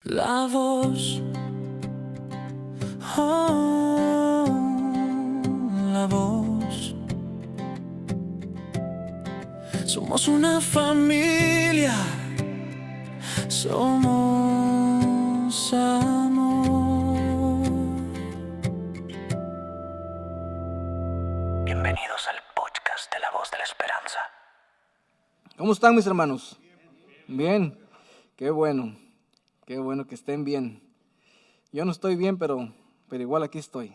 La voz, oh, la voz. Somos una familia, somos amor. Bienvenidos al podcast de La Voz de la Esperanza. ¿Cómo están mis hermanos? Bien, qué bueno que estén bien. Yo no estoy bien, pero igual aquí estoy.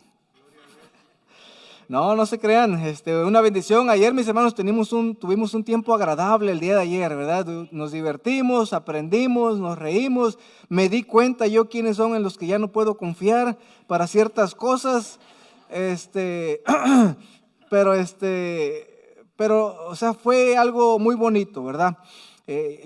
No se crean, una bendición. Ayer mis hermanos tuvimos un tiempo agradable el día de ayer, ¿verdad? Nos divertimos, aprendimos, nos reímos. Me di cuenta yo quiénes son en los que ya no puedo confiar para ciertas cosas. Pero, o sea, fue algo muy bonito, ¿verdad?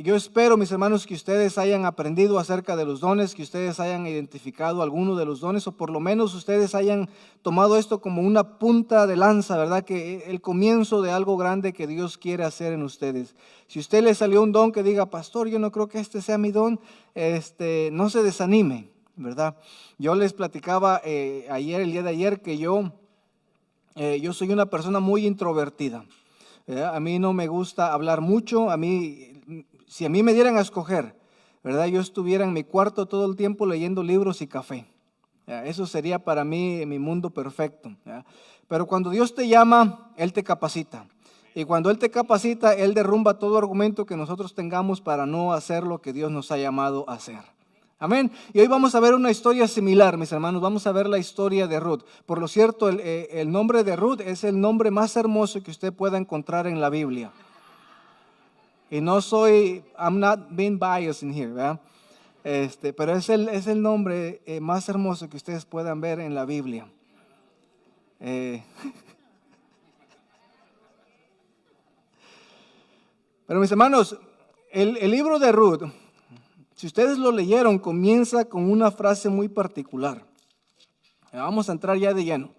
Yo espero, mis hermanos, que ustedes hayan aprendido acerca de los dones, que ustedes hayan identificado alguno de los dones, o por lo menos ustedes hayan tomado esto como una punta de lanza, ¿verdad? Que el comienzo de algo grande que Dios quiere hacer en ustedes. Si a usted le salió un don que diga, pastor, yo no creo que este sea mi don, no se desanime, ¿verdad? Yo les platicaba el día de ayer, que yo soy una persona muy introvertida. A mí no me gusta hablar mucho. Si a mí me dieran a escoger, ¿verdad? Yo estuviera en mi cuarto todo el tiempo leyendo libros y café. Eso sería para mí mi mundo perfecto. Pero cuando Dios te llama, Él te capacita. Y cuando Él te capacita, Él derrumba todo argumento que nosotros tengamos para no hacer lo que Dios nos ha llamado a hacer. Amén. Y hoy vamos a ver una historia similar, mis hermanos. Vamos a ver la historia de Ruth. Por lo cierto, el nombre de Ruth es el nombre más hermoso que usted pueda encontrar en la Biblia. Y I'm not being biased in here, ¿verdad? Pero es el nombre más hermoso que ustedes puedan ver en la Biblia. Pero mis hermanos, el libro de Ruth, si ustedes lo leyeron, comienza con una frase muy particular. Vamos a entrar ya de lleno.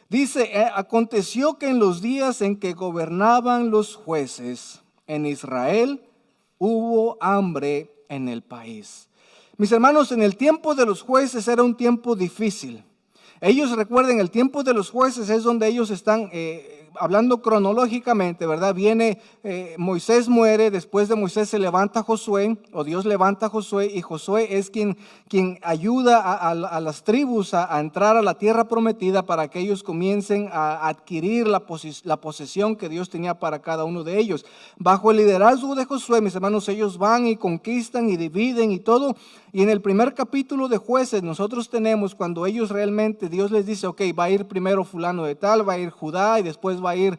Dice, aconteció que en los días en que gobernaban los jueces en Israel, hubo hambre en el país. Mis hermanos, en el tiempo de los jueces era un tiempo difícil. Ellos recuerden, el tiempo de los jueces es donde ellos están hablando cronológicamente, ¿verdad? Moisés muere, después de Moisés se levanta Josué, o Dios levanta a Josué, y Josué es quien ayuda a las tribus a entrar a la tierra prometida para que ellos comiencen a adquirir la posesión que Dios tenía para cada uno de ellos. Bajo el liderazgo de Josué, mis hermanos, ellos van y conquistan y dividen y todo. Y en el primer capítulo de Jueces nosotros tenemos cuando ellos realmente, Dios les dice, ok, va a ir primero fulano de tal, va a ir Judá y después va a ir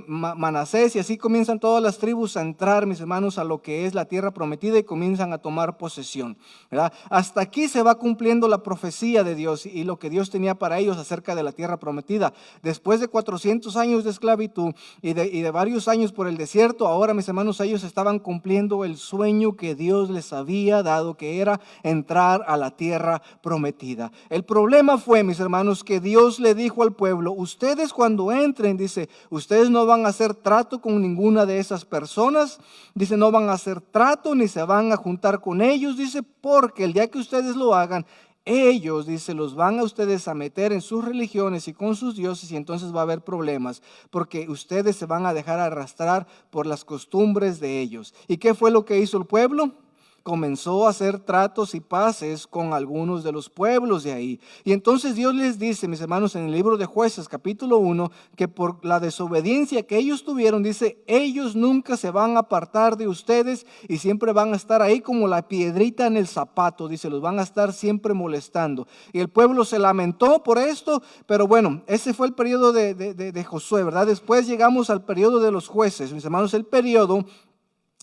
Manasés, y así comienzan todas las tribus a entrar, mis hermanos, a lo que es la tierra prometida y comienzan a tomar posesión, ¿verdad? Hasta aquí se va cumpliendo la profecía de Dios y lo que Dios tenía para ellos acerca de la tierra prometida. Después de 400 años de esclavitud y de varios años por el desierto, ahora, mis hermanos, ellos estaban cumpliendo el sueño que Dios les había dado, que era entrar a la tierra prometida. El problema fue, mis hermanos, que Dios le dijo al pueblo, ustedes cuando entren, dice, ustedes no van a hacer trato con ninguna de esas personas, dice, no van a hacer trato ni se van a juntar con ellos, dice, porque el día que ustedes lo hagan, ellos, dice, los van a ustedes a meter en sus religiones y con sus dioses, y entonces va a haber problemas, porque ustedes se van a dejar arrastrar por las costumbres de ellos. ¿Y qué fue lo que hizo el pueblo? Comenzó a hacer tratos y paces con algunos de los pueblos de ahí. Y entonces Dios les dice, mis hermanos, en el libro de Jueces, capítulo 1, que por la desobediencia que ellos tuvieron, dice, ellos nunca se van a apartar de ustedes y siempre van a estar ahí como la piedrita en el zapato, dice, los van a estar siempre molestando. Y el pueblo se lamentó por esto, pero bueno, ese fue el periodo de Josué, ¿verdad? Después llegamos al periodo de los jueces, mis hermanos, el periodo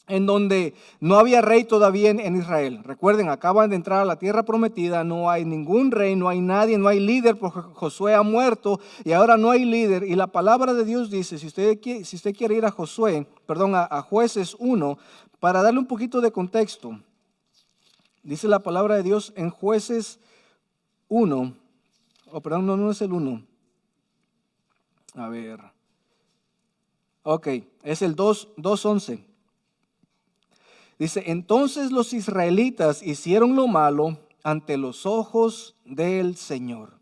en donde no había rey todavía en Israel. Recuerden, acaban de entrar a la tierra prometida, no hay ningún rey, no hay nadie, no hay líder, porque Josué ha muerto y ahora no hay líder. Y la palabra de Dios dice, si usted quiere ir a Jueces 1, para darle un poquito de contexto, dice la palabra de Dios en Jueces 1, no es el 1. A ver. Ok, es el 2:11. Dice, entonces los israelitas hicieron lo malo ante los ojos del Señor.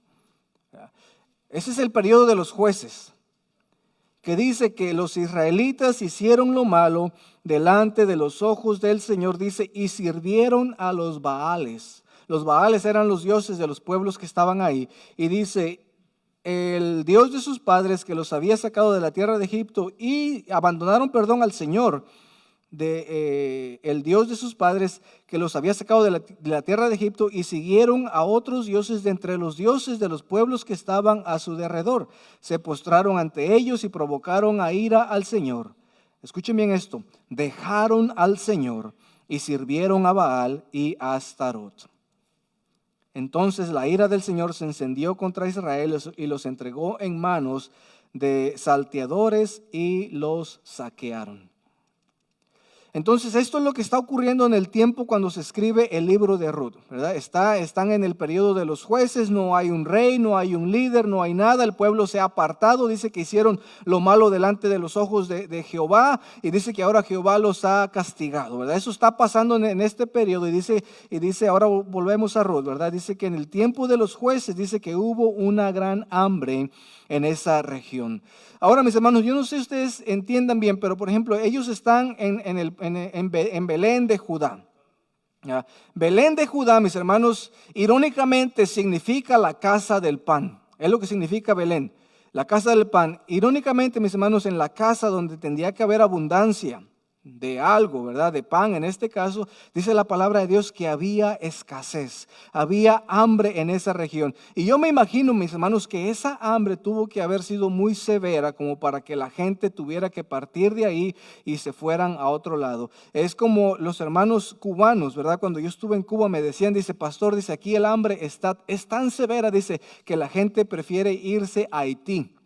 Ese es el periodo de los jueces, que dice que los israelitas hicieron lo malo delante de los ojos del Señor, dice, y sirvieron a los Baales. Los Baales eran los dioses de los pueblos que estaban ahí. Y dice, el Dios de sus padres que los había sacado de la tierra de Egipto y abandonaron, al Señor, el Dios de sus padres que los había sacado de la tierra de Egipto y siguieron a otros dioses de entre los dioses de los pueblos que estaban a su derredor. Se postraron ante ellos y provocaron a ira al Señor. Escuchen bien esto, dejaron al Señor y sirvieron a Baal y a Astarot. Entonces la ira del Señor se encendió contra Israel y los entregó en manos de salteadores y los saquearon. Entonces esto es lo que está ocurriendo en el tiempo cuando se escribe el libro de Ruth, ¿verdad? Están en el periodo de los jueces, no hay un rey, no hay un líder, no hay nada, el pueblo se ha apartado, dice que hicieron lo malo delante de los ojos de Jehová y dice que ahora Jehová los ha castigado, ¿verdad? Eso está pasando en este periodo y dice ahora volvemos a Ruth, ¿verdad? Dice que en el tiempo de los jueces dice que hubo una gran hambre en esa región. Ahora, mis hermanos, yo no sé si ustedes entiendan bien, pero por ejemplo, ellos están en Belén de Judá. ¿Ya? Belén de Judá, mis hermanos, irónicamente significa la casa del pan. Es lo que significa Belén, la casa del pan. Irónicamente, mis hermanos, en la casa donde tendría que haber abundancia de algo, ¿verdad? De pan en este caso, dice la palabra de Dios que había escasez, había hambre en esa región. Y yo me imagino, mis hermanos, que esa hambre tuvo que haber sido muy severa como para que la gente tuviera que partir de ahí y se fueran a otro lado. Es como los hermanos cubanos, ¿verdad? Cuando yo estuve en Cuba me decían, dice, pastor, dice, aquí el hambre es tan severa, dice, que la gente prefiere irse a Haití.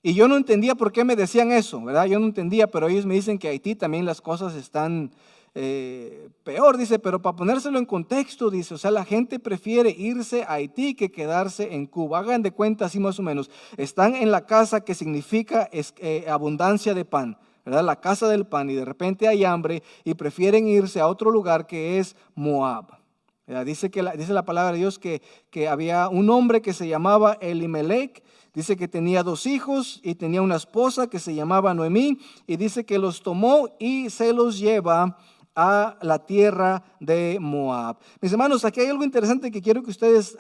Y yo no entendía por qué me decían eso, ¿verdad? Yo no entendía, pero ellos me dicen que Haití también las cosas están peor, dice, pero para ponérselo en contexto, dice, o sea, la gente prefiere irse a Haití que quedarse en Cuba. Hagan de cuenta así más o menos. Están en la casa que significa abundancia de pan, ¿verdad? La casa del pan, y de repente hay hambre y prefieren irse a otro lugar que es Moab. Dice la palabra de Dios que había un hombre que se llamaba Elimelech. Dice que tenía 2 hijos y tenía una esposa que se llamaba Noemí, y dice que los tomó y se los lleva a la tierra de Moab. Mis hermanos, aquí hay algo interesante que quiero que ustedes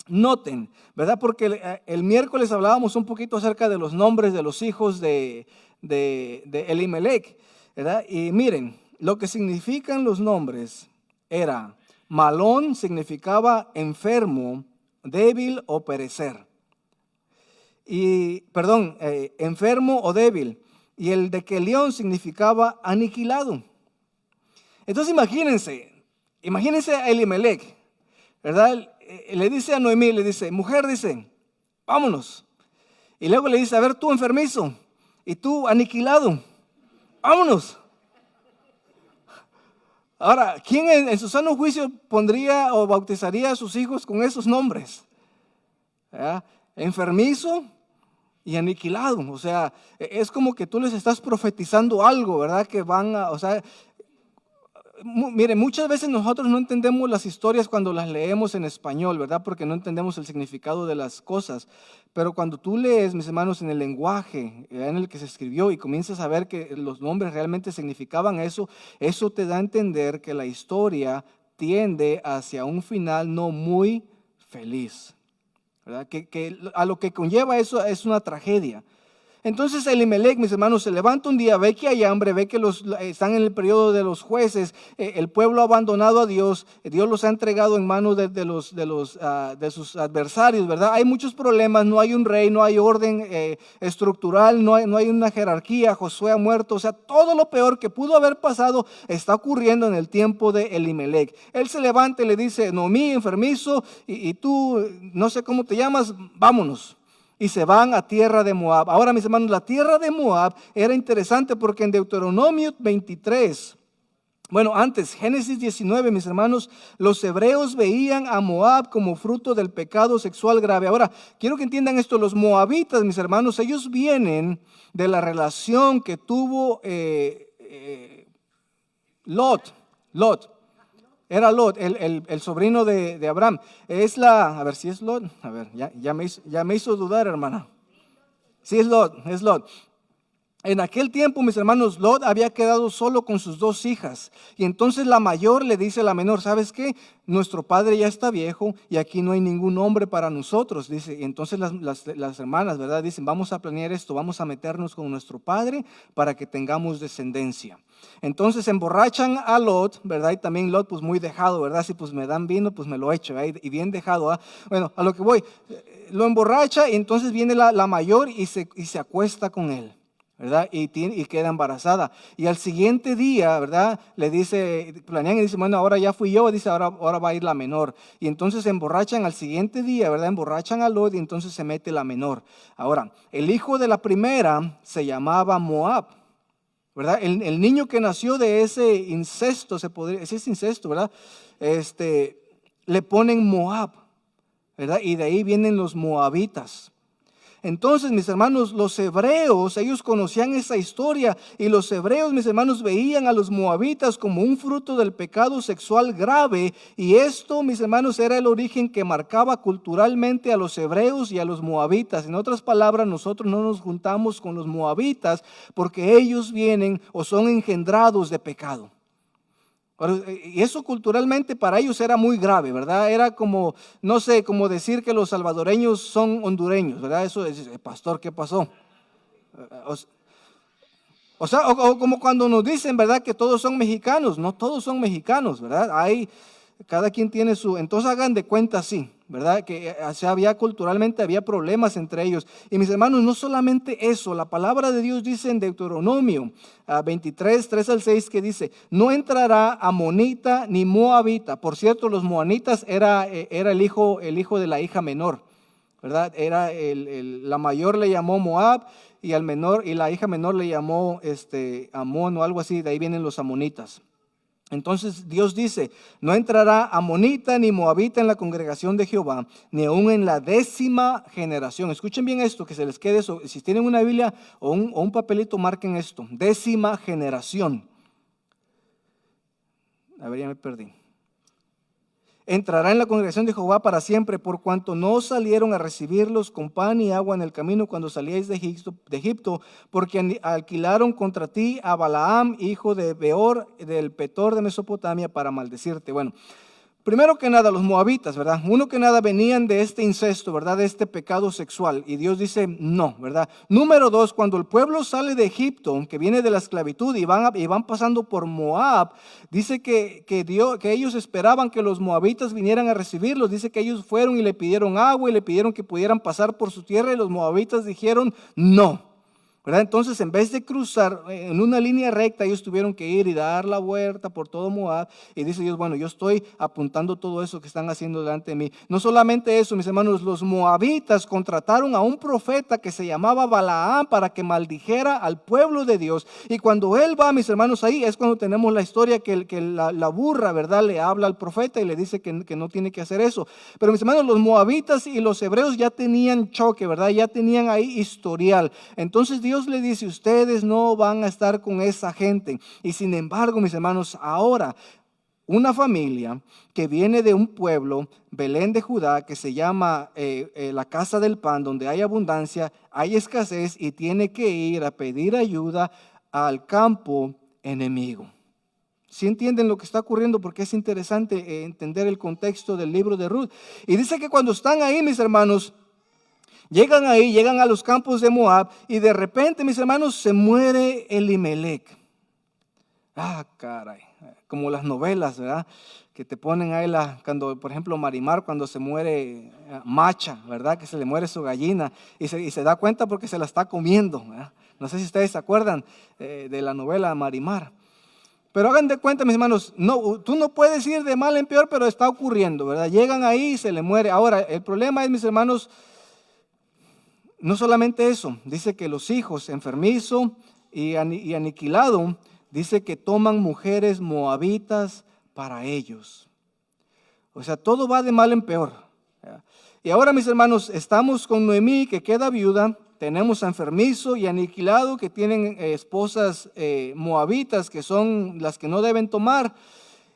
noten, ¿verdad? Porque el miércoles hablábamos un poquito acerca de los nombres de los hijos de Elimelech, ¿verdad? Y miren, lo que significan los nombres era Malón, significaba enfermo, débil o perecer. Enfermo o débil. Y el de Kelión significaba aniquilado. Entonces imagínense a Elimelech, ¿verdad? Le dice a Noemí, le dice, mujer, dice, vámonos. Y luego le dice, a ver, tú enfermizo y tú aniquilado, vámonos. Ahora, ¿quién en su sano juicio pondría o bautizaría a sus hijos con esos nombres? ¿Verdad? Enfermizo y aniquilado. O sea, es como que tú les estás profetizando algo, ¿verdad? Que van a, o sea, mire, muchas veces nosotros no entendemos las historias cuando las leemos en español, ¿verdad? Porque no entendemos el significado de las cosas. Pero cuando tú lees, mis hermanos, en el lenguaje en el que se escribió y comienzas a ver que los nombres realmente significaban eso te da a entender que la historia tiende hacia un final no muy feliz, ¿verdad? Que a lo que conlleva eso es una tragedia. Entonces Elimelech, mis hermanos, se levanta un día, ve que hay hambre, ve que están en el periodo de los jueces, el pueblo ha abandonado a Dios, Dios los ha entregado en manos de sus adversarios, ¿verdad? Hay muchos problemas, no hay un rey, no hay orden estructural, no hay una jerarquía, Josué ha muerto, o sea, todo lo peor que pudo haber pasado está ocurriendo en el tiempo de Elimelech. Él se levanta y le dice, Noemí, enfermizo, y tú, no sé cómo te llamas, vámonos. Y se van a tierra de Moab. Ahora, mis hermanos, la tierra de Moab era interesante porque en Deuteronomio 23, antes, Génesis 19, mis hermanos, los hebreos veían a Moab como fruto del pecado sexual grave. Ahora, quiero que entiendan esto, los moabitas, mis hermanos, ellos vienen de la relación que tuvo Lot. Era Lot, el sobrino de Abraham. A ver si es Lot. A ver, ya me hizo dudar, hermana. Sí, es Lot. En aquel tiempo, mis hermanos, Lot había quedado solo con sus 2 hijas. Y entonces la mayor le dice a la menor, ¿sabes qué? Nuestro padre ya está viejo y aquí no hay ningún hombre para nosotros. Dice, y entonces las hermanas, ¿verdad? Dicen, vamos a planear esto, vamos a meternos con nuestro padre para que tengamos descendencia. Entonces emborrachan a Lot, ¿verdad? Y también Lot, pues muy dejado, ¿verdad? Si pues me dan vino, pues me lo echo, ¿verdad? Y bien dejado, ¿verdad? Bueno, a lo que voy, lo emborracha y entonces viene la mayor y se acuesta con él, ¿verdad? Y queda embarazada. Y al siguiente día, ¿verdad? Le dice, planean y dice, bueno, ahora ya fui yo, dice, ahora va a ir la menor. Y entonces se emborrachan al siguiente día, ¿verdad? Emborrachan a Lot y entonces se mete la menor. Ahora, el hijo de la primera se llamaba Moab, ¿verdad? El niño que nació de ese incesto, ese es incesto, ¿verdad? Le ponen Moab, ¿verdad? Y de ahí vienen los moabitas. Entonces, mis hermanos, los hebreos, ellos conocían esa historia y los hebreos, mis hermanos, veían a los moabitas como un fruto del pecado sexual grave y esto, mis hermanos, era el origen que marcaba culturalmente a los hebreos y a los moabitas. En otras palabras, nosotros no nos juntamos con los moabitas porque ellos vienen o son engendrados de pecado. Y eso culturalmente para ellos era muy grave, ¿verdad? Era como, no sé, como decir que los salvadoreños son hondureños, ¿verdad? Eso es, pastor, ¿qué pasó? O sea, como cuando nos dicen, ¿verdad? Que todos son mexicanos. No todos son mexicanos, ¿verdad? Cada quien tiene su, entonces hagan de cuenta así, ¿verdad? Que culturalmente había problemas entre ellos. Y mis hermanos, no solamente eso, la palabra de Dios dice en Deuteronomio 23, 3 al 6, que dice, no entrará amonita ni moabita. Por cierto, los moabitas era el hijo de la hija menor, ¿verdad? La mayor le llamó Moab y la hija menor le llamó Amón o algo así, de ahí vienen los amonitas. Entonces Dios dice, no entrará amonita ni moabita en la congregación de Jehová, ni aún en la 10ª generación. Escuchen bien esto, que se les quede eso. Si tienen una Biblia o un papelito, marquen esto. 10ª generación. A ver, ya me perdí. Entrará en la congregación de Jehová para siempre, por cuanto no salieron a recibirlos con pan y agua en el camino cuando salíais de Egipto, porque alquilaron contra ti a Balaam, hijo de Beor, del Petor de Mesopotamia, para maldecirte. Bueno, primero que nada, los moabitas, ¿verdad? Uno que nada venían de este incesto, ¿verdad? De este pecado sexual. Y Dios dice, no, ¿verdad? Número 2, cuando el pueblo sale de Egipto, que viene de la esclavitud y van pasando por Moab, dice que ellos esperaban que los moabitas vinieran a recibirlos. Dice que ellos fueron y le pidieron agua y le pidieron que pudieran pasar por su tierra y los moabitas dijeron, no. ¿Verdad? Entonces, en vez de cruzar en una línea recta, ellos tuvieron que ir y dar la vuelta por todo Moab. Y dice Dios, bueno, yo estoy apuntando todo eso que están haciendo delante de mí. No solamente eso, mis hermanos, los moabitas contrataron a un profeta que se llamaba Balaam para que maldijera al pueblo de Dios. Y cuando él va, mis hermanos, ahí es cuando tenemos la historia que la burra, ¿verdad? Le habla al profeta y le dice que no tiene que hacer eso. Pero mis hermanos, los moabitas y los hebreos ya tenían choque, ¿verdad? Ya tenían ahí historial. Entonces Dios le dice, ustedes no van a estar con esa gente. Y sin embargo, mis hermanos, ahora una familia que viene de un pueblo, Belén de Judá, que se llama la casa del pan, donde hay abundancia, hay escasez y tiene que ir a pedir ayuda al campo enemigo. ¿Sí entienden lo que está ocurriendo? Porque es interesante entender el contexto del libro de Ruth. Y dice que cuando están ahí, mis hermanos, llegan a los campos de Moab y de repente, mis hermanos, se muere Elimelech. Caray, como las novelas, ¿verdad? Que te ponen ahí cuando, por ejemplo, Marimar, cuando se muere Macha, ¿verdad? Que se le muere su gallina y se da cuenta porque se la está comiendo, ¿verdad? No sé si ustedes se acuerdan de la novela Marimar. Pero hagan de cuenta, mis hermanos, tú no puedes ir de mal en peor, pero está ocurriendo, ¿verdad? Llegan ahí y se le muere. Ahora, el problema es, mis hermanos, no solamente eso, dice que los hijos enfermizo y aniquilado, dice que toman mujeres moabitas para ellos. O sea, todo va de mal en peor. Y ahora, mis hermanos, estamos con Noemí, que queda viuda, tenemos a enfermizo y aniquilado que tienen esposas moabitas que son las que no deben tomar.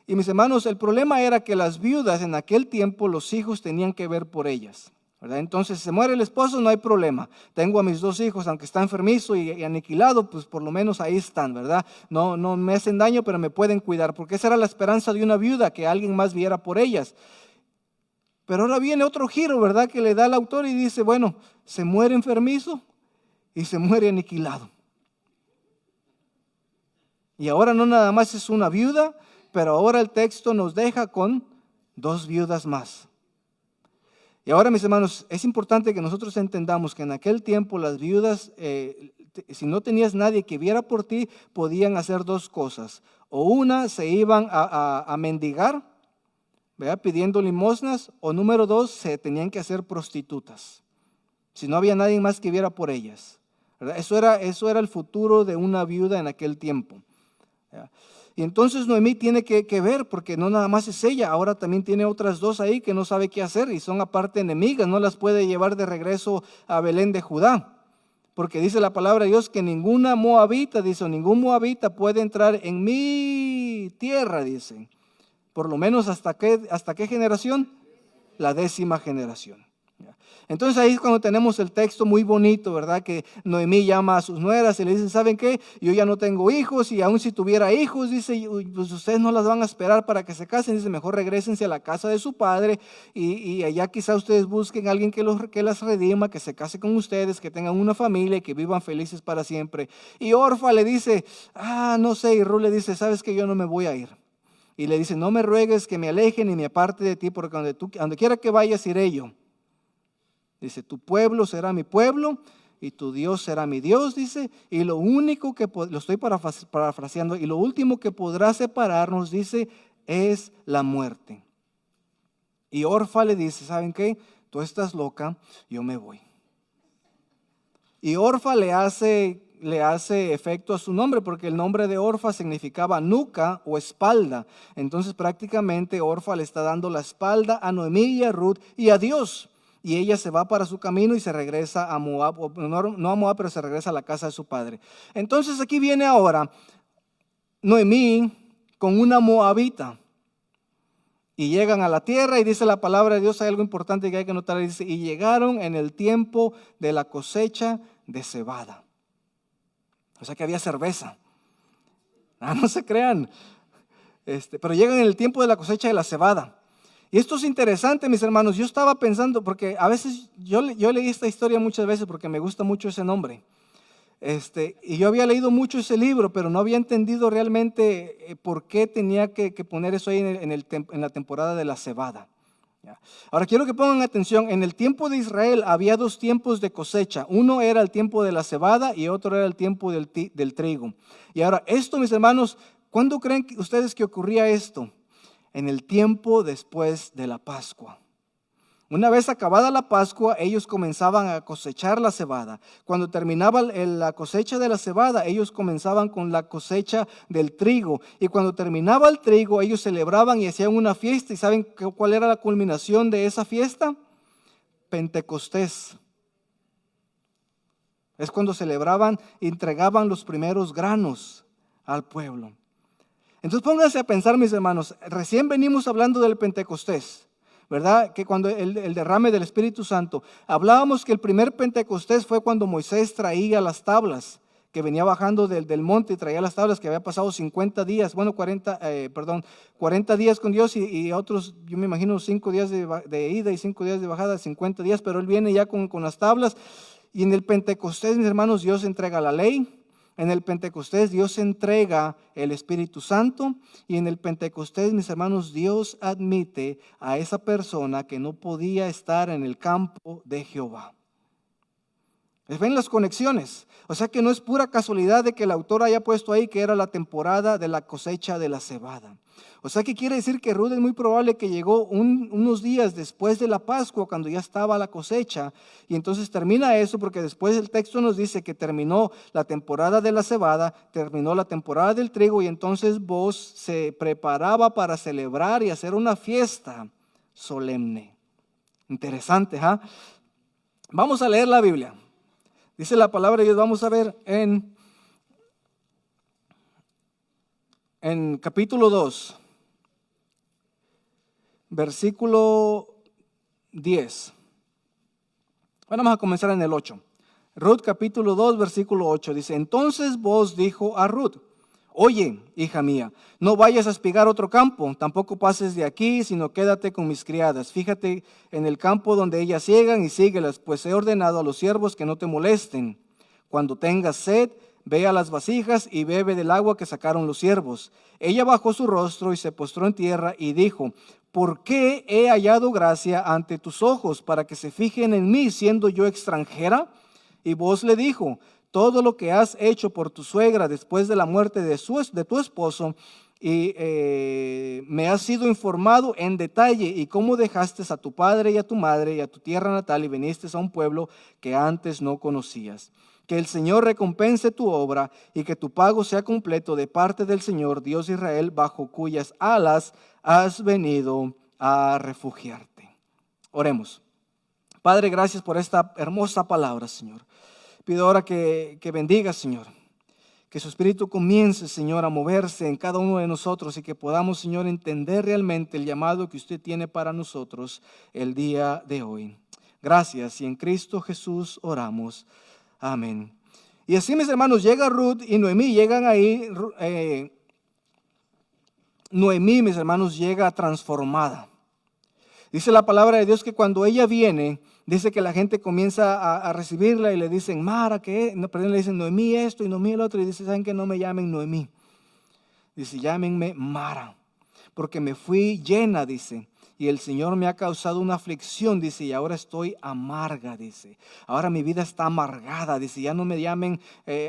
Y mis hermanos, el problema era que las viudas en aquel tiempo, los hijos tenían que ver por ellas, ¿verdad? Entonces, si se muere el esposo, no hay problema. Tengo a mis 2 hijos, aunque está enfermizo y aniquilado, pues por lo menos ahí están, ¿verdad? No me hacen daño, pero me pueden cuidar, porque esa era la esperanza de una viuda, que alguien más viera por ellas. Pero ahora viene otro giro, ¿verdad? Que le da el autor y dice, bueno, se muere enfermizo y se muere aniquilado. Y ahora no nada más es una viuda, pero ahora el texto nos deja con 2 viudas más. Y ahora, mis hermanos, es importante que nosotros entendamos que en aquel tiempo las viudas, si no tenías nadie que viera por ti, podían hacer 2 cosas. O una, se iban a mendigar, ¿verdad? Pidiendo limosnas, o número 2, se tenían que hacer prostitutas, si no había nadie más que viera por ellas, ¿verdad? Eso era el futuro de una viuda en aquel tiempo, ¿verdad? Y entonces Noemí tiene que ver, porque no nada más es ella, ahora también tiene otras 2 ahí que no sabe qué hacer y son aparte enemigas, no las puede llevar de regreso a Belén de Judá, porque dice la palabra de Dios que ninguna moabita, dice, ningún moabita puede entrar en mi tierra, dice. Por lo menos ¿hasta qué generación? La 10ª generación. Entonces ahí es cuando tenemos el texto muy bonito, ¿verdad? Que Noemí llama a sus nueras y le dice, ¿saben qué? Yo ya no tengo hijos y aun si tuviera hijos, dice, pues ustedes no las van a esperar para que se casen. Dice, mejor regrésense a la casa de su padre y allá quizá ustedes busquen a alguien que las redima, que se case con ustedes, que tengan una familia y que vivan felices para siempre. Y Orfa le dice, no sé, y Ruth le dice, ¿sabes qué? Yo no me voy a ir. Y le dice, no me ruegues que me aleje ni me aparte de ti, porque donde quiera que vayas iré yo. Dice, tu pueblo será mi pueblo y tu Dios será mi Dios, dice, y lo único que, lo estoy parafraseando, y lo último que podrá separarnos, dice, es la muerte. Y Orfa le dice, ¿saben qué? Tú estás loca, yo me voy. Y Orfa le hace efecto a su nombre, porque el nombre de Orfa significaba nuca o espalda. Entonces prácticamente Orfa le está dando la espalda a Noemí y a Ruth y a Dios. Y ella se va para su camino y se regresa a Moab, no a Moab, pero se regresa a la casa de su padre. Entonces aquí viene ahora Noemí con una moabita. Y llegan a la tierra y dice la palabra de Dios, hay algo importante que hay que notar, dice, y llegaron en el tiempo de la cosecha de cebada. O sea que había cerveza. No se crean. Pero llegan en el tiempo de la cosecha de la cebada. Y esto es interesante, mis hermanos. Yo estaba pensando, porque a veces, yo leí esta historia muchas veces porque me gusta mucho ese nombre. Y yo había leído mucho ese libro, pero no había entendido realmente por qué tenía que poner eso ahí en la temporada de la cebada. Ahora quiero que pongan atención, en el tiempo de Israel había 2 tiempos de cosecha. Uno era el tiempo de la cebada y otro era el tiempo del trigo. Y ahora esto, mis hermanos, ¿cuándo creen ustedes que ocurría esto? En el tiempo después de la Pascua. Una vez acabada la Pascua, ellos comenzaban a cosechar la cebada. Cuando terminaba la cosecha de la cebada, ellos comenzaban con la cosecha del trigo. Y cuando terminaba el trigo, ellos celebraban y hacían una fiesta. ¿Y saben cuál era la culminación de esa fiesta? Pentecostés. Es cuando celebraban y entregaban los primeros granos al pueblo. Entonces pónganse a pensar, mis hermanos, recién venimos hablando del Pentecostés, ¿verdad? Que cuando el derrame del Espíritu Santo, hablábamos que el primer Pentecostés fue cuando Moisés traía las tablas, que venía bajando del monte y traía las tablas, que había pasado 50 días, 40 días con Dios y otros, yo me imagino 5 días de ida y 5 días de bajada, 50 días, pero él viene ya con las tablas. Y en el Pentecostés, mis hermanos, Dios entrega la ley. En el Pentecostés Dios entrega el Espíritu Santo y en el Pentecostés, mis hermanos, Dios admite a esa persona que no podía estar en el campo de Jehová. ¿Ven las conexiones? O sea que no es pura casualidad de que el autor haya puesto ahí que era la temporada de la cosecha de la cebada. O sea que quiere decir que Ruth es muy probable que llegó unos días después de la Pascua, cuando ya estaba la cosecha, y entonces termina eso porque después el texto nos dice que terminó la temporada de la cebada, terminó la temporada del trigo y entonces Booz se preparaba para celebrar y hacer una fiesta solemne. Interesante, ¿ah? Vamos a leer la Biblia. Dice la palabra de Dios, vamos a ver en capítulo 2, versículo 10. Bueno, vamos a comenzar en el 8. Ruth capítulo 2, versículo 8 dice: entonces Booz dijo a Ruth: oye, hija mía, no vayas a espigar otro campo, tampoco pases de aquí, sino quédate con mis criadas. Fíjate en el campo donde ellas ciegan y síguelas, pues he ordenado a los siervos que no te molesten. Cuando tengas sed, ve a las vasijas y bebe del agua que sacaron los siervos. Ella bajó su rostro y se postró en tierra y dijo: ¿por qué he hallado gracia ante tus ojos para que se fijen en mí, siendo yo extranjera? Y Booz le dijo: todo lo que has hecho por tu suegra después de la muerte de tu esposo, y me has sido informado en detalle, y cómo dejaste a tu padre y a tu madre y a tu tierra natal y viniste a un pueblo que antes no conocías. Que el Señor recompense tu obra y que tu pago sea completo de parte del Señor, Dios de Israel, bajo cuyas alas has venido a refugiarte. Oremos. Padre, gracias por esta hermosa palabra, Señor. Pido ahora que bendiga, Señor, que su Espíritu comience, Señor, a moverse en cada uno de nosotros y que podamos, Señor, entender realmente el llamado que usted tiene para nosotros el día de hoy. Gracias, y en Cristo Jesús oramos. Amén. Y así, mis hermanos, llega Ruth y Noemí, llegan ahí. Noemí, mis hermanos, llega transformada. Dice la palabra de Dios que cuando ella viene, dice que la gente comienza a recibirla y le dicen: Mara, ¿qué? No, perdón, le dicen Noemí esto y Noemí el otro. Y dice: ¿saben qué? No me llamen Noemí. Dice: llámenme Mara, porque me fui llena, dice, y el Señor me ha causado una aflicción, dice, y ahora estoy amarga, dice. Ahora mi vida está amargada, dice. Ya no me llamen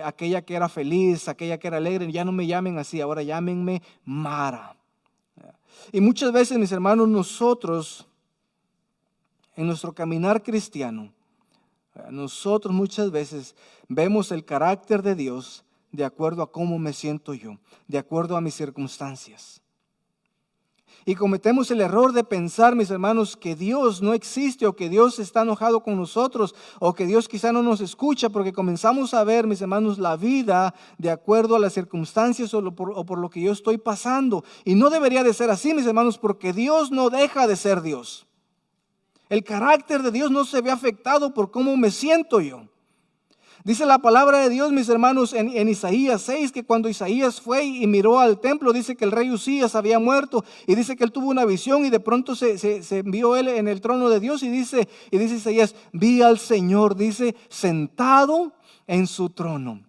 aquella que era feliz, aquella que era alegre, ya no me llamen así, ahora llámenme Mara. Y muchas veces, mis hermanos, nosotros, en nuestro caminar cristiano, nosotros muchas veces vemos el carácter de Dios de acuerdo a cómo me siento yo, de acuerdo a mis circunstancias. Y cometemos el error de pensar, mis hermanos, que Dios no existe o que Dios está enojado con nosotros o que Dios quizá no nos escucha, porque comenzamos a ver, mis hermanos, la vida de acuerdo a las circunstancias o por lo que yo estoy pasando. Y no debería de ser así, mis hermanos, porque Dios no deja de ser Dios. El carácter de Dios no se ve afectado por cómo me siento yo. Dice la palabra de Dios, mis hermanos, en Isaías 6, que cuando Isaías fue y miró al templo, dice que el rey Usías había muerto, y dice que él tuvo una visión y de pronto se vio él en el trono de Dios y dice Isaías: vi al Señor, dice, sentado en su trono.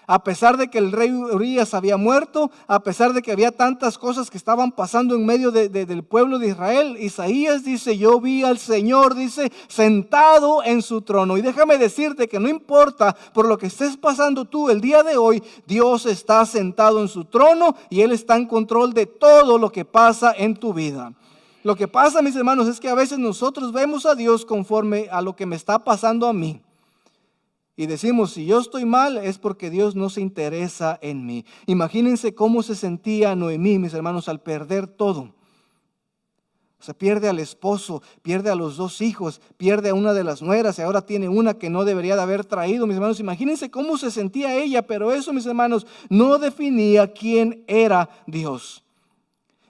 A pesar de que el rey Urías había muerto, a pesar de que había tantas cosas que estaban pasando en medio del pueblo de Israel, Isaías dice: yo vi al Señor, dice, sentado en su trono. Y déjame decirte que no importa por lo que estés pasando tú el día de hoy, Dios está sentado en su trono y Él está en control de todo lo que pasa en tu vida. Lo que pasa, mis hermanos, es que a veces nosotros vemos a Dios conforme a lo que me está pasando a mí. Y decimos: si yo estoy mal es porque Dios no se interesa en mí. Imagínense cómo se sentía Noemí, mis hermanos, al perder todo. O sea, pierde al esposo, pierde a los 2 hijos, pierde a una de las nueras y ahora tiene una que no debería de haber traído, mis hermanos. Imagínense cómo se sentía ella, pero eso, mis hermanos, no definía quién era Dios.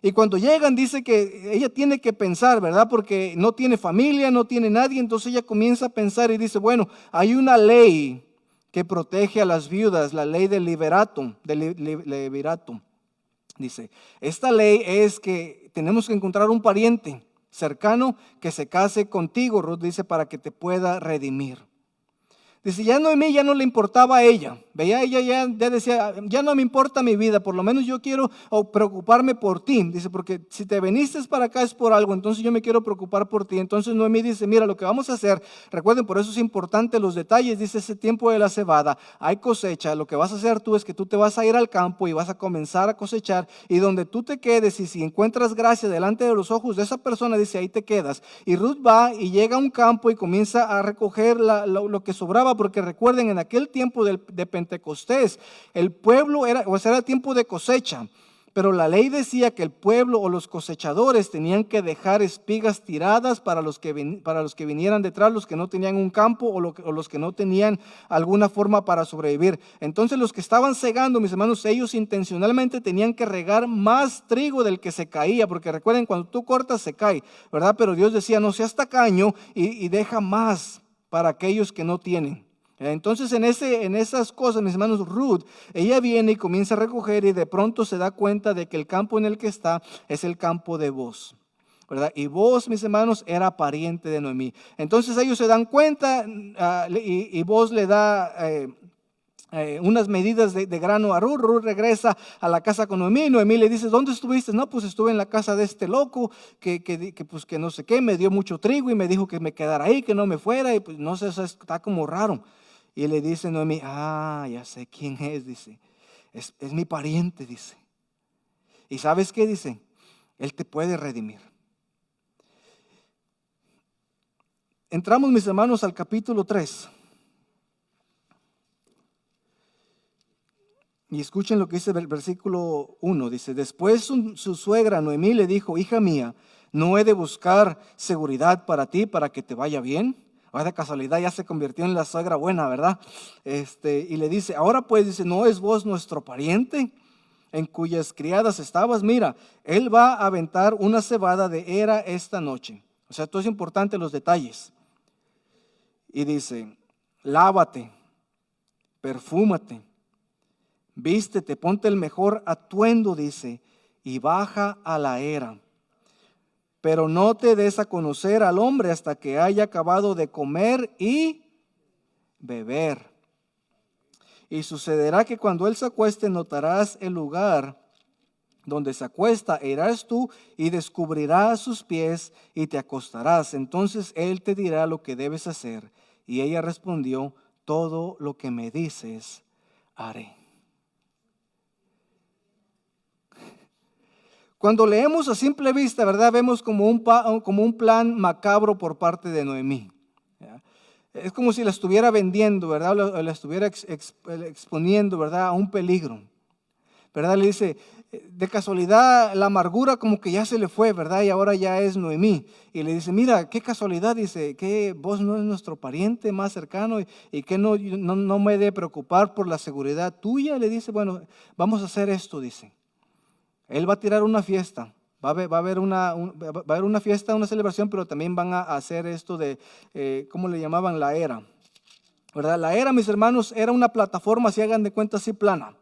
Y cuando llegan, dice que ella tiene que pensar, ¿verdad? Porque no tiene familia, no tiene nadie. Entonces ella comienza a pensar y dice: bueno, hay una ley que protege a las viudas, la ley del levirato. Dice, esta ley es que tenemos que encontrar un pariente cercano que se case contigo, Ruth dice, para que te pueda redimir. Dice, ya Noemí ya no le importaba a ella. Veía, ella ya decía: ya no me importa mi vida, por lo menos yo quiero preocuparme por ti. Dice, porque si te viniste para acá es por algo, entonces yo me quiero preocupar por ti. Entonces Noemí dice: mira, lo que vamos a hacer, recuerden, por eso es importante los detalles. Dice, ese tiempo de la cebada, hay cosecha. Lo que vas a hacer tú es que tú te vas a ir al campo y vas a comenzar a cosechar. Y donde tú te quedes, y si encuentras gracia delante de los ojos de esa persona, dice, ahí te quedas. Y Ruth va y llega a un campo y comienza a recoger lo que sobraba, porque recuerden, en aquel tiempo de Pentecostés, el pueblo era tiempo de cosecha. Pero la ley decía que el pueblo o los cosechadores tenían que dejar espigas tiradas para los que vinieran detrás, los que no tenían un campo o los que no tenían alguna forma para sobrevivir. Entonces los que estaban segando, mis hermanos, ellos intencionalmente tenían que regar más trigo del que se caía, porque recuerden, cuando tú cortas se cae, ¿verdad? Pero Dios decía, no seas tacaño y deja más para aquellos que no tienen. Entonces en esas cosas, mis hermanos, Ruth, ella viene y comienza a recoger y de pronto se da cuenta de que el campo en el que está es el campo de Booz, ¿verdad? Y Booz, mis hermanos, era pariente de Noemí. Entonces ellos se dan cuenta y Booz le da unas medidas de grano a Ruth. Ruth regresa a la casa con Noemí. Noemí le dice, ¿dónde estuviste? No, pues estuve en la casa de este loco pues que no sé qué, me dio mucho trigo y me dijo que me quedara ahí, que no me fuera, y pues no sé, eso está como raro. Y le dice Noemí, ya sé quién es, dice, es mi pariente, dice. ¿Y sabes qué? Dice, él te puede redimir. Entramos, mis hermanos, al capítulo 3. Y escuchen lo que dice el versículo 1, dice, después su suegra Noemí le dijo, hija mía, ¿no he de buscar seguridad para ti, para que te vaya bien? De casualidad ya se convirtió en la suegra buena, ¿verdad? Y le dice, ahora pues, dice, ¿no es vos nuestro pariente en cuyas criadas estabas? Mira, él va a aventar una cebada de era esta noche. O sea, esto es importante, los detalles. Y dice, lávate, perfúmate, vístete, ponte el mejor atuendo, dice, y baja a la era. Pero no te des a conocer al hombre hasta que haya acabado de comer y beber. Y sucederá que cuando él se acueste, notarás el lugar donde se acuesta, e irás tú y descubrirás sus pies y te acostarás. Entonces él te dirá lo que debes hacer. Y ella respondió, todo lo que me dices, haré. Cuando leemos a simple vista, ¿verdad? Vemos como un plan macabro por parte de Noemí. ¿Ya? Es como si la estuviera vendiendo, ¿verdad? O la estuviera exponiendo, ¿verdad? A un peligro, ¿verdad? Le dice, de casualidad, la amargura como que ya se le fue, ¿verdad? Y ahora ya es Noemí. Y le dice, mira, qué casualidad, dice, que vos no es nuestro pariente más cercano y que no me he de preocupar por la seguridad tuya. Le dice, bueno, vamos a hacer esto, dice. Él va a tirar una fiesta, va a haber una fiesta, una celebración, pero también van a hacer esto de, ¿cómo le llamaban? La era, ¿verdad? La era, mis hermanos, era una plataforma, si hagan de cuenta, así plana.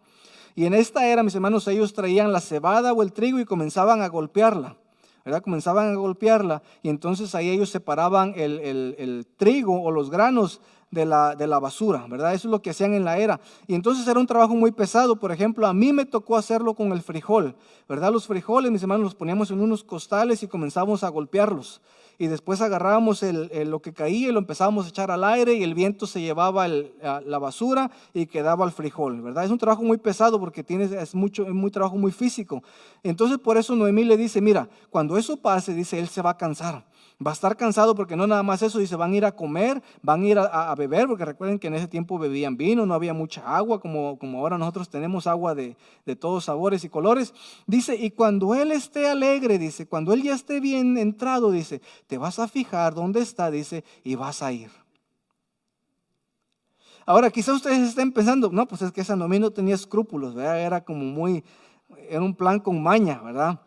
Y en esta era, mis hermanos, ellos traían la cebada o el trigo y comenzaban a golpearla, ¿verdad? Comenzaban a golpearla y entonces ahí ellos separaban el trigo o los granos de la basura, ¿verdad? Eso es lo que hacían en la era. Y entonces era un trabajo muy pesado. Por ejemplo, a mí me tocó hacerlo con el frijol, ¿verdad? Los frijoles, mis hermanos, los poníamos en unos costales y comenzábamos a golpearlos. Y después agarrábamos lo que caía y lo empezábamos a echar al aire y el viento se llevaba la basura y quedaba el frijol, ¿verdad? Es un trabajo muy pesado porque es muy trabajo muy físico. Entonces por eso Noemí le dice, mira, cuando eso pase, dice, él se va a cansar. Va a estar cansado porque no nada más eso, dice, van a ir a comer, van a ir a beber, porque recuerden que en ese tiempo bebían vino, no había mucha agua, como ahora nosotros tenemos agua de todos sabores y colores. Dice, y cuando él esté alegre, dice, cuando él ya esté bien entrado, dice, te vas a fijar dónde está, dice, y vas a ir. Ahora, quizá ustedes estén pensando, no, pues es que esa Noemí no tenía escrúpulos, ¿verdad? Era un plan con maña, ¿verdad?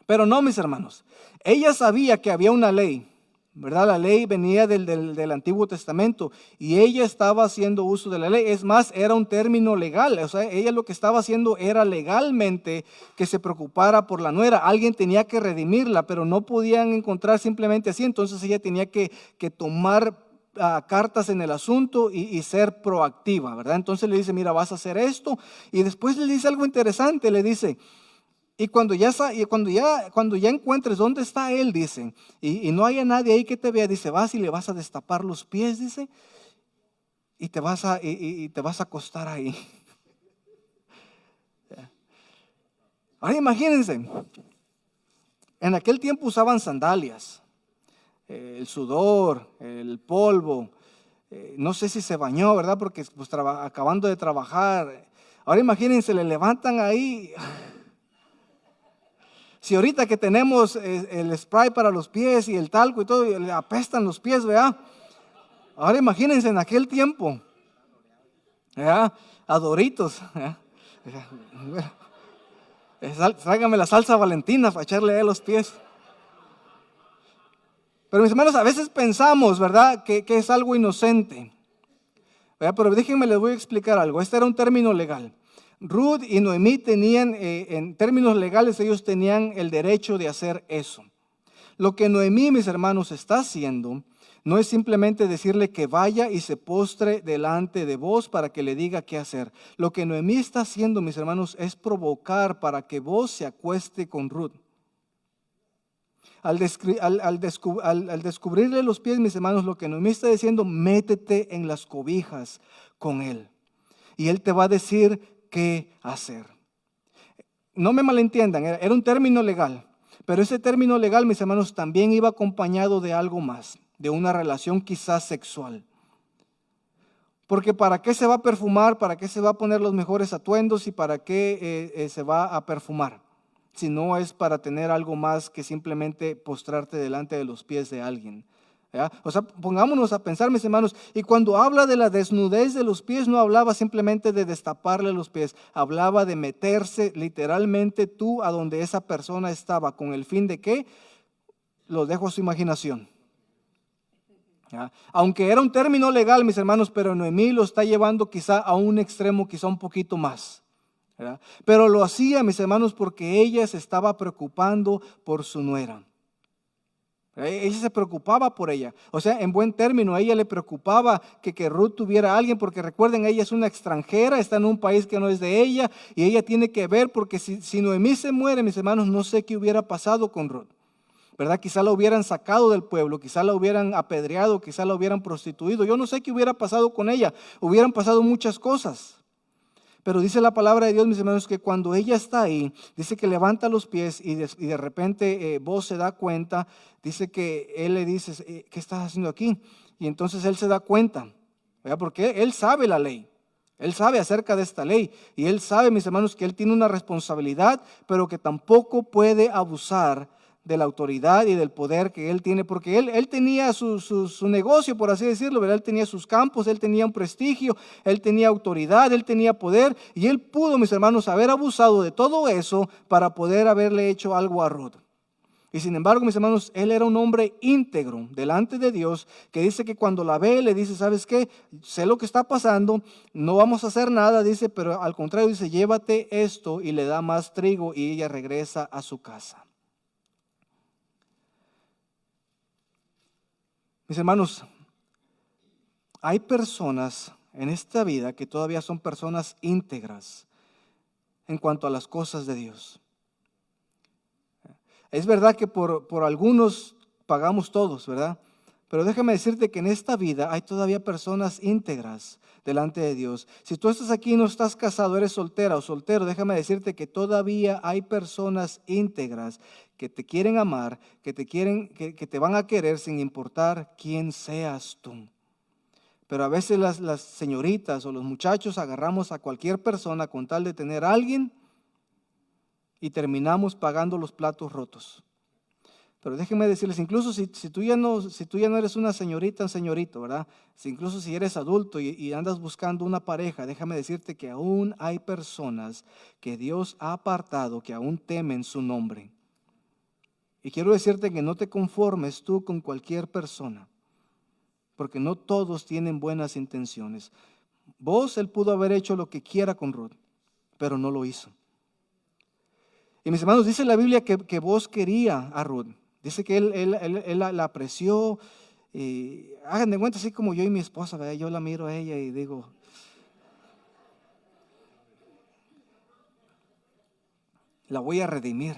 Pero no, mis hermanos, ella sabía que había una ley, ¿verdad? La ley venía del Antiguo Testamento y ella estaba haciendo uso de la ley. Es más, era un término legal, o sea, ella lo que estaba haciendo era legalmente que se preocupara por la nuera. Alguien tenía que redimirla, pero no podían encontrar simplemente así, entonces ella tenía que tomar cartas en el asunto y ser proactiva, ¿verdad? Entonces le dice, mira, vas a hacer esto, y después le dice algo interesante, le dice, y cuando ya encuentres dónde está él, dice, y no haya nadie ahí que te vea, dice, vas y le vas a destapar los pies, dice, y te vas a acostar ahí. Ahora imagínense, en aquel tiempo usaban sandalias, el sudor, el polvo, no sé si se bañó, ¿verdad? Porque pues, acabando de trabajar. Ahora imagínense, le levantan ahí. Si ahorita que tenemos el spray para los pies y el talco y todo, y le apestan los pies, ¿verdad? Ahora imagínense en aquel tiempo, ¿verdad? A Doritos, ¿verdad? Tráigame la salsa Valentina para echarle a los pies. Pero mis hermanos, a veces pensamos, ¿verdad? Que es algo inocente, ¿verdad? Pero déjenme, les voy a explicar algo. Este era un término legal. Ruth y Noemí tenían, en términos legales, ellos tenían el derecho de hacer eso. Lo que Noemí, mis hermanos, está haciendo no es simplemente decirle que vaya y se postre delante de vos para que le diga qué hacer. Lo que Noemí está haciendo, mis hermanos, es provocar para que vos se acueste con Ruth. Al descubrirle los pies, mis hermanos, lo que Noemí está diciendo, métete en las cobijas con él. Y él te va a decir qué hacer. No me malentiendan, era un término legal. Pero ese término legal, mis hermanos, también iba acompañado de algo más, de una relación quizás sexual. Porque ¿para qué se va a perfumar? ¿Para qué se va a poner los mejores atuendos? ¿Y para qué se va a perfumar? Si no es para tener algo más que simplemente postrarte delante de los pies de alguien. ¿Ya? O sea, pongámonos a pensar, mis hermanos, y cuando habla de la desnudez de los pies, no hablaba simplemente de destaparle los pies, hablaba de meterse literalmente tú a donde esa persona estaba, con el fin de que lo dejo a su imaginación. ¿Ya? Aunque era un término legal, mis hermanos, pero Noemí lo está llevando quizá a un extremo, quizá un poquito más. ¿Verdad? Pero lo hacía, mis hermanos, porque ella se estaba preocupando por su nuera. Ella se preocupaba por ella. O sea, en buen término, a ella le preocupaba que Ruth tuviera a alguien, porque recuerden, ella es una extranjera, está en un país que no es de ella, y ella tiene que ver, porque si Noemí se muere, mis hermanos, no sé qué hubiera pasado con Ruth. ¿Verdad? Quizá la hubieran sacado del pueblo, quizá la hubieran apedreado, quizá la hubieran prostituido. Yo no sé qué hubiera pasado con ella. Hubieran pasado muchas cosas. Pero dice la palabra de Dios, mis hermanos, que cuando ella está ahí, dice que levanta los pies y de repente vos se da cuenta, dice que él le dice, ¿qué estás haciendo aquí? Y entonces él se da cuenta, ¿verdad? Porque él sabe la ley, él sabe acerca de esta ley y él sabe, mis hermanos, que él tiene una responsabilidad, pero que tampoco puede abusar de la autoridad y del poder que él tiene, porque él tenía su negocio, por así decirlo, ¿verdad? Él tenía sus campos, él tenía un prestigio, él tenía autoridad, él tenía poder, y él pudo, mis hermanos, haber abusado de todo eso para poder haberle hecho algo a Ruth. Y sin embargo, mis hermanos, él era un hombre íntegro delante de Dios, que dice que cuando la ve, le dice, ¿sabes qué? Sé lo que está pasando, no vamos a hacer nada, dice, pero al contrario, dice, llévate esto, y le da más trigo, y ella regresa a su casa. Mis hermanos, hay personas en esta vida que todavía son personas íntegras en cuanto a las cosas de Dios. Es verdad que por algunos pagamos todos, ¿verdad? Pero déjame decirte que en esta vida hay todavía personas íntegras delante de Dios. Si tú estás aquí y no estás casado, eres soltera o soltero, déjame decirte que todavía hay personas íntegras que te quieren amar, que te van a querer sin importar quién seas tú. Pero a veces las señoritas o los muchachos agarramos a cualquier persona con tal de tener a alguien y terminamos pagando los platos rotos. Pero déjenme decirles, incluso si tú ya no eres una señorita, un señorito, ¿verdad? Incluso si eres adulto y andas buscando una pareja, déjame decirte que aún hay personas que Dios ha apartado, que aún temen su nombre. Y quiero decirte que no te conformes tú con cualquier persona, porque no todos tienen buenas intenciones. Él pudo haber hecho lo que quiera con Ruth, pero no lo hizo. Y mis hermanos, dice la Biblia que vos quería a Ruth. Dice que él la apreció. Y hagan de cuenta así como yo y mi esposa, ¿verdad? Yo la miro a ella y digo, la voy a redimir.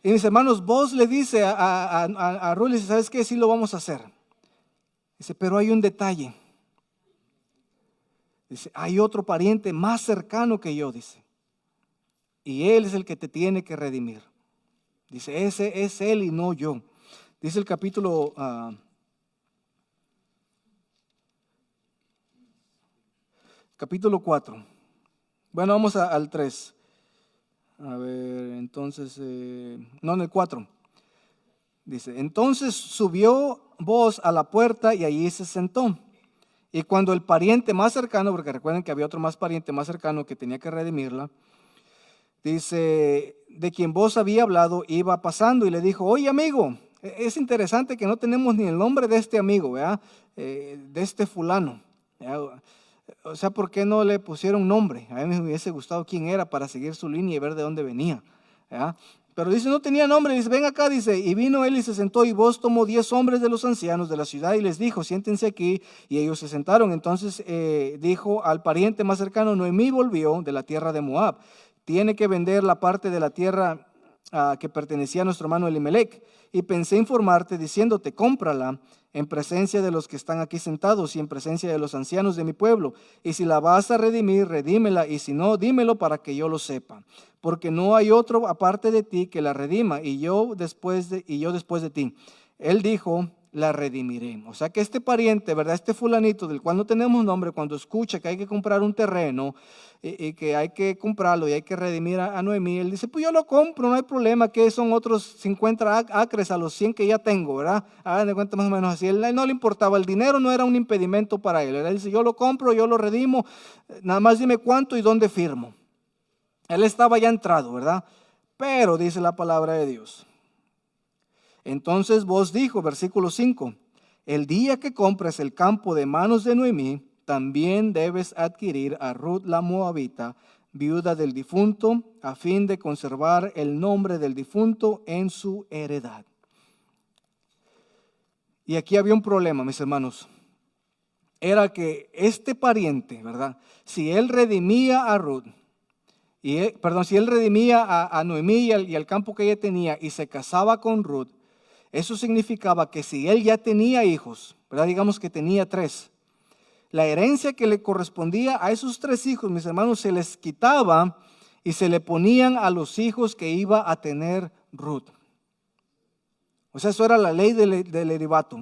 Y mis hermanos, vos le dice a Ruth, dice, ¿sabes qué? Sí lo vamos a hacer. Dice, pero hay un detalle. Dice, hay otro pariente más cercano que yo, dice. Y él es el que te tiene que redimir. Dice, ese es él y no yo. Dice el capítulo 4. Bueno, vamos al 3. A ver, entonces, no, en el 4. Dice, entonces subió Booz a la puerta y allí se sentó. Y cuando el pariente más cercano, porque recuerden que había otro más pariente más cercano que tenía que redimirla, dice, de quien Booz había hablado, iba pasando y le dijo, oye amigo, es interesante que no tenemos ni el nombre de este amigo, ¿verdad? De este fulano, ¿verdad? O sea, ¿por qué no le pusieron nombre? A mí me hubiese gustado quién era para seguir su línea y ver de dónde venía, ¿verdad? Pero dice, no tenía nombre, dice, ven acá, dice, y vino él y se sentó, y Booz tomó 10 hombres de los ancianos de la ciudad y les dijo, siéntense aquí, y ellos se sentaron. Entonces dijo al pariente más cercano, Noemí volvió de la tierra de Moab, tiene que vender la parte de la tierra que pertenecía a nuestro hermano Elimelec, y pensé informarte diciéndote, cómprala en presencia de los que están aquí sentados y en presencia de los ancianos de mi pueblo, y si la vas a redimir, redímela, y si no, dímelo para que yo lo sepa, porque no hay otro aparte de ti que la redima, y yo después de ti. Él dijo, la redimiré. O sea que este pariente, ¿verdad? Este fulanito del cual no tenemos nombre, cuando escucha que hay que comprar un terreno y que hay que comprarlo y hay que redimir a Noemí, él dice, pues yo lo compro, no hay problema, que son otros 50 acres a los 100 que ya tengo, ¿verdad? Hagan de cuenta más o menos así. Él no le importaba, el dinero no era un impedimento para él. Él dice, yo lo compro, yo lo redimo, nada más dime cuánto y dónde firmo. Él estaba ya entrado, ¿verdad? Pero dice la palabra de Dios. Entonces Booz dijo, versículo 5, el día que compres el campo de manos de Noemí, también debes adquirir a Ruth la Moabita, viuda del difunto, a fin de conservar el nombre del difunto en su heredad. Y aquí había un problema, mis hermanos. Era que este pariente, ¿verdad? Si él redimía a Ruth, si él redimía a Noemí y al campo que ella tenía y se casaba con Ruth, eso significaba que si él ya tenía hijos, ¿verdad? Digamos que tenía 3, la herencia que le correspondía a esos 3 hijos, mis hermanos, se les quitaba y se le ponían a los hijos que iba a tener Ruth. O sea, eso era la ley del levirato,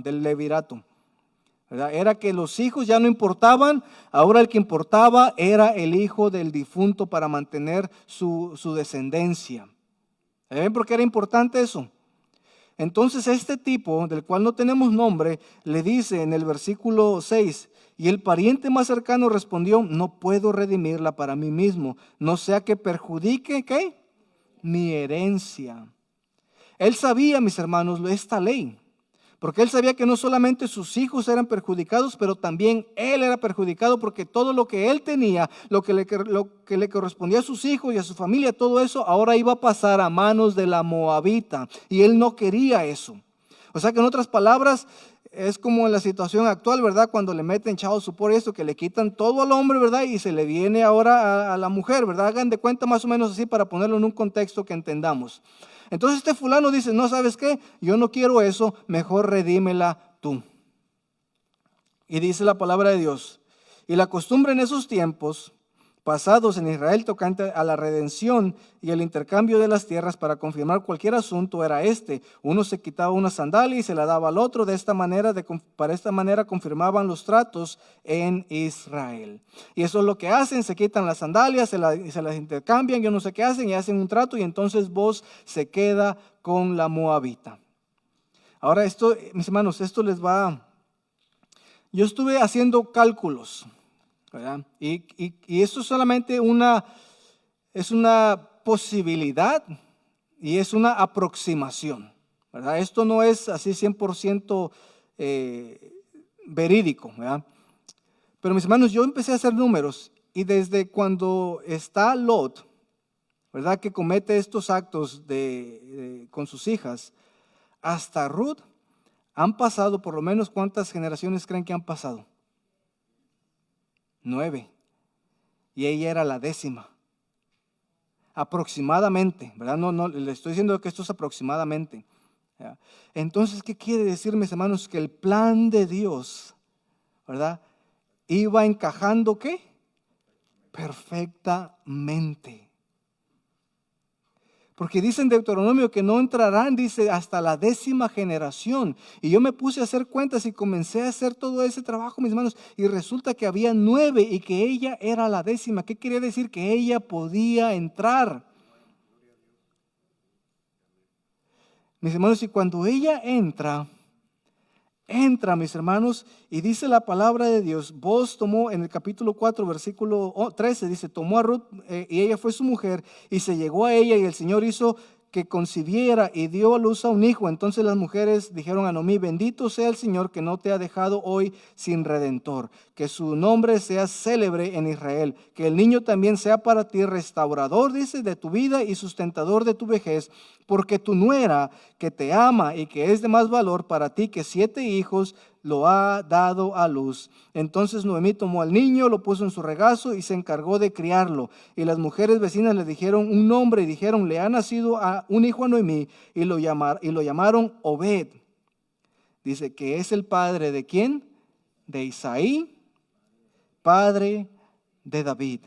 ¿verdad? Era que los hijos ya no importaban, ahora el que importaba era el hijo del difunto para mantener su descendencia. ¿Ven por qué era importante eso? Entonces este tipo, del cual no tenemos nombre, le dice en el versículo 6, y el pariente más cercano respondió, no puedo redimirla para mí mismo, no sea que perjudique, ¿qué? Mi herencia. Él sabía, mis hermanos, esta ley, porque él sabía que no solamente sus hijos eran perjudicados, pero también él era perjudicado porque todo lo que él tenía, lo que le correspondía a sus hijos y a su familia, todo eso ahora iba a pasar a manos de la Moabita y él no quería eso. O sea que en otras palabras, es como en la situación actual, ¿verdad? Cuando le meten child support, esto que le quitan todo al hombre, ¿verdad? Y se le viene ahora a la mujer, ¿verdad? Hagan de cuenta más o menos así para ponerlo en un contexto que entendamos. Entonces este fulano dice, no, ¿sabes qué? Yo no quiero eso, mejor redímela tú. Y dice la palabra de Dios, y la costumbre en esos tiempos pasados en Israel tocante a la redención y el intercambio de las tierras para confirmar cualquier asunto era este. Uno se quitaba una sandalia y se la daba al otro. Para esta manera confirmaban los tratos en Israel. Y eso es lo que hacen, se quitan las sandalias, se las intercambian, yo no sé qué hacen, y hacen un trato y entonces Booz se queda con la Moabita. Ahora esto, mis hermanos, esto les va... Yo estuve haciendo cálculos, ¿verdad? Y esto es solamente es una posibilidad y es una aproximación, ¿verdad? Esto no es así 100% verídico, ¿verdad? Pero mis hermanos, yo empecé a hacer números y desde cuando está Lot, ¿verdad? Que comete estos actos con sus hijas, hasta Ruth, han pasado por lo menos, ¿cuántas generaciones creen que han pasado? 9. Y ella era la 10ª. Aproximadamente, ¿verdad? No, le estoy diciendo que esto es aproximadamente. ¿Ya? Entonces, ¿qué quiere decir, mis hermanos? Que el plan de Dios, ¿verdad? Iba encajando, ¿qué? Perfectamente. Porque dice en Deuteronomio que no entrarán, dice, hasta la 10ª generación. Y yo me puse a hacer cuentas y comencé a hacer todo ese trabajo, mis hermanos. Y resulta que había 9 y que ella era la 10ª. ¿Qué quería decir? Que ella podía entrar. Mis hermanos, y cuando ella entra, mis hermanos, y dice la palabra de Dios, Booz tomó en el capítulo 4, versículo 13, dice, tomó a Ruth y ella fue su mujer y se llegó a ella y el Señor hizo que concibiera y dio a luz a un hijo. Entonces las mujeres dijeron a Noemí, bendito sea el Señor que no te ha dejado hoy sin redentor, que su nombre sea célebre en Israel, que el niño también sea para ti restaurador, dice, de tu vida y sustentador de tu vejez, porque tu nuera que te ama y que es de más valor para ti que 7 hijos, lo ha dado a luz. Entonces Noemí tomó al niño, lo puso en su regazo y se encargó de criarlo. Y las mujeres vecinas le dijeron un nombre y dijeron, le ha nacido un hijo a Noemí y lo llamaron Obed. Dice que es el padre de ¿quién? De Isaí, padre de David.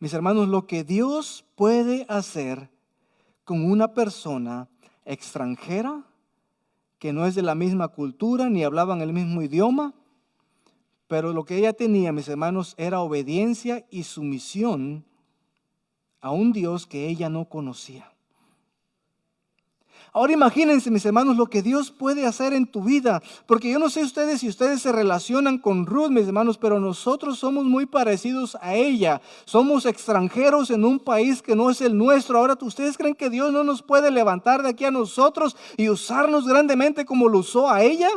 Mis hermanos, lo que Dios puede hacer con una persona extranjera, que no es de la misma cultura, ni hablaban el mismo idioma, pero lo que ella tenía, mis hermanos, era obediencia y sumisión a un Dios que ella no conocía. Ahora imagínense, mis hermanos, lo que Dios puede hacer en tu vida, porque yo no sé ustedes si ustedes se relacionan con Ruth, mis hermanos, pero nosotros somos muy parecidos a ella. Somos extranjeros en un país que no es el nuestro. Ahora, ¿ustedes creen que Dios no nos puede levantar de aquí a nosotros y usarnos grandemente como lo usó a ella?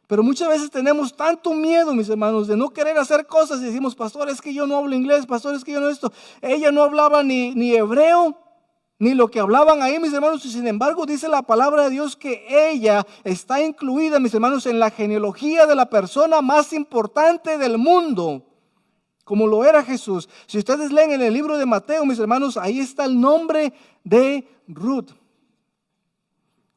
Pero muchas veces tenemos tanto miedo, mis hermanos, de no querer hacer cosas y decimos, pastor, es que yo no hablo inglés, pastor, es que yo no esto. Ella no hablaba ni hebreo, ni lo que hablaban ahí, mis hermanos, y sin embargo dice la palabra de Dios que ella está incluida, mis hermanos, en la genealogía de la persona más importante del mundo, como lo era Jesús. Si ustedes leen en el libro de Mateo, mis hermanos, ahí está el nombre de Ruth,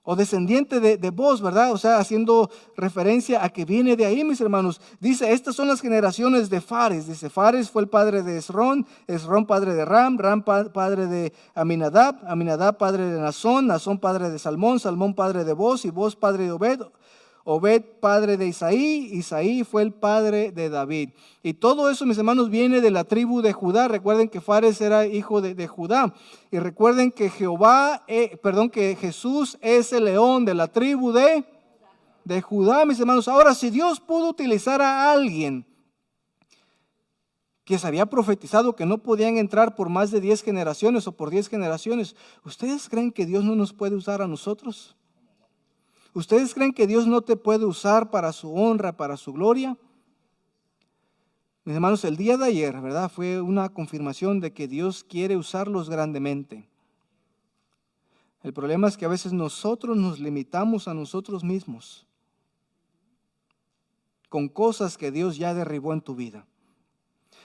o descendiente de Booz, ¿verdad? O sea, haciendo referencia a que viene de ahí, mis hermanos. Dice, estas son las generaciones de Fares. Dice, Fares fue el padre de Esrón, Esrón padre de Ram, Ram padre de Aminadab, Aminadab padre de Nazón, Nazón padre de Salmón, Salmón padre de Booz y Booz padre de Obed, Obed padre de Isaí, Isaí fue el padre de David. Y todo eso, mis hermanos, viene de la tribu de Judá. Recuerden que Fares era hijo de Judá. Y recuerden que que Jesús es el león de la tribu de Judá, mis hermanos. Ahora, si Dios pudo utilizar a alguien que se había profetizado que no podían entrar por más de 10 generaciones o por 10 generaciones, ¿ustedes creen que Dios no nos puede usar a nosotros? ¿Ustedes creen que Dios no te puede usar para su honra, para su gloria? Mis hermanos, el día de ayer, ¿verdad? Fue una confirmación de que Dios quiere usarlos grandemente. El problema es que a veces nosotros nos limitamos a nosotros mismos con cosas que Dios ya derribó en tu vida.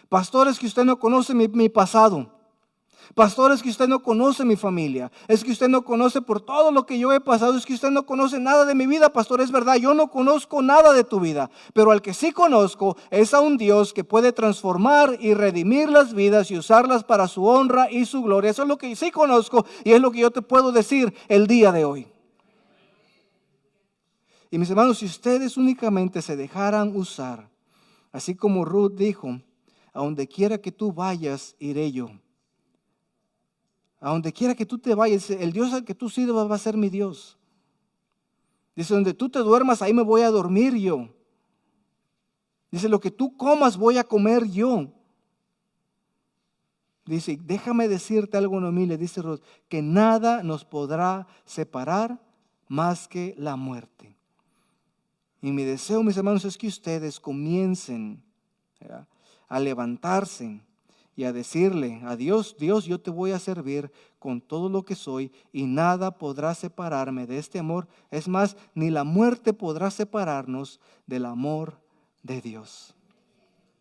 Pastor, es que usted no conoce mi pasado. Pastor, es que usted no conoce mi familia. Es que usted no conoce por todo lo que yo he pasado. Es que usted no conoce nada de mi vida, pastor. Es verdad, yo no conozco nada de tu vida. Pero al que sí conozco es a un Dios que puede transformar y redimir las vidas y usarlas para su honra y su gloria. Eso es lo que sí conozco y es lo que yo te puedo decir el día de hoy. Y mis hermanos, si ustedes únicamente se dejaran usar, así como Ruth dijo, a donde quiera que tú vayas, iré yo. A donde quiera que tú te vayas, el Dios al que tú sirvas va a ser mi Dios. Dice, donde tú te duermas, ahí me voy a dormir yo. Dice, lo que tú comas, voy a comer yo. Dice, déjame decirte algo, Noemí, le dice Ruth, que nada nos podrá separar más que la muerte. Y mi deseo, mis hermanos, es que ustedes comiencen, ¿verdad?, a levantarse y a decirle a Dios, Dios, yo te voy a servir con todo lo que soy y nada podrá separarme de este amor. Es más, ni la muerte podrá separarnos del amor de Dios.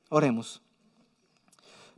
Oremos.